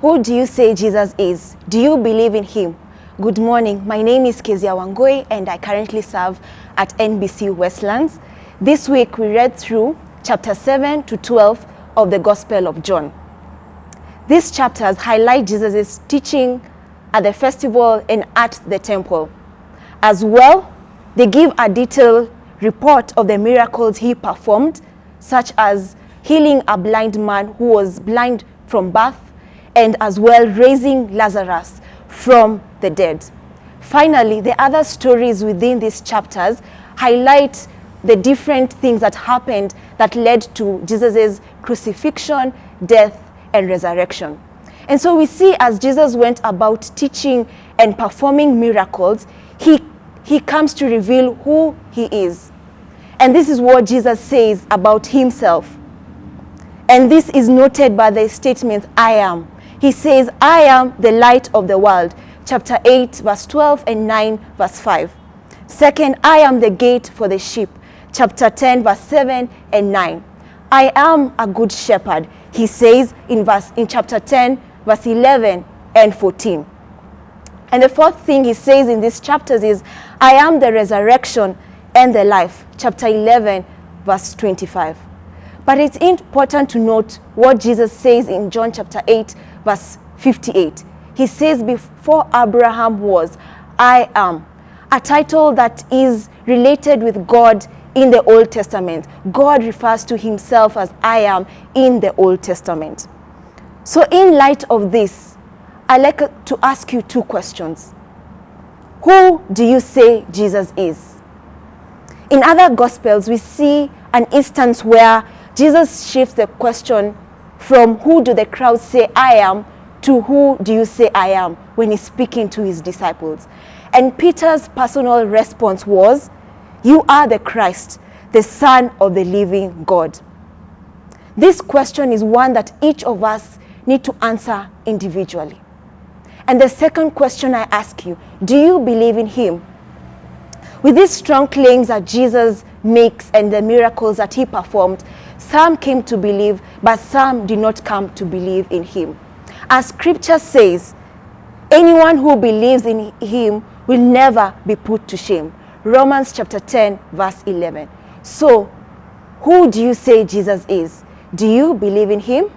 Who do you say Jesus is? Do you believe in him? Good morning. My name is Kezia Wangoi and I currently serve at NBC Westlands. This week we read through chapter 7 to 12 of the Gospel of John. These chapters highlight Jesus' teaching at the festival and at the temple. As well, they give a detailed report of the miracles he performed, such as healing a blind man who was blind from birth, and as well raising Lazarus from the dead. Finally, the other stories within these chapters highlight the different things that happened that led to Jesus' crucifixion, death, and resurrection. And so we see as Jesus went about teaching and performing miracles, he comes to reveal who he is. And this is what Jesus says about himself. And this is noted by the statement, I am. He says, I am the light of the world. Chapter 8, verse 12 and 9, verse 5. Second, I am the gate for the sheep. Chapter 10, verse 7 and 9. I am a good shepherd. He says in chapter 10, verse 11 and 14. And the fourth thing he says in these chapters is, I am the resurrection and the life. Chapter 11, verse 25. But it's important to note what Jesus says in John chapter 8, verse 58. He says, before Abraham was, I am. A title that is related with God in the Old Testament. God refers to himself as I am in the Old Testament. So in light of this, I'd like to ask you two questions. Who do you say Jesus is? In other Gospels, we see an instance where Jesus shifts the question from who do the crowd say I am to who do you say I am when he's speaking to his disciples. And Peter's personal response was, you are the Christ, the Son of the living God. This question is one that each of us need to answer individually. And the second question I ask you, do you believe in him? With these strong claims that Jesus makes and the miracles that he performed, some came to believe, but some did not come to believe in him. As scripture says, anyone who believes in him will never be put to shame. Romans chapter 10, verse 11. So, who do you say Jesus is? Do you believe in him?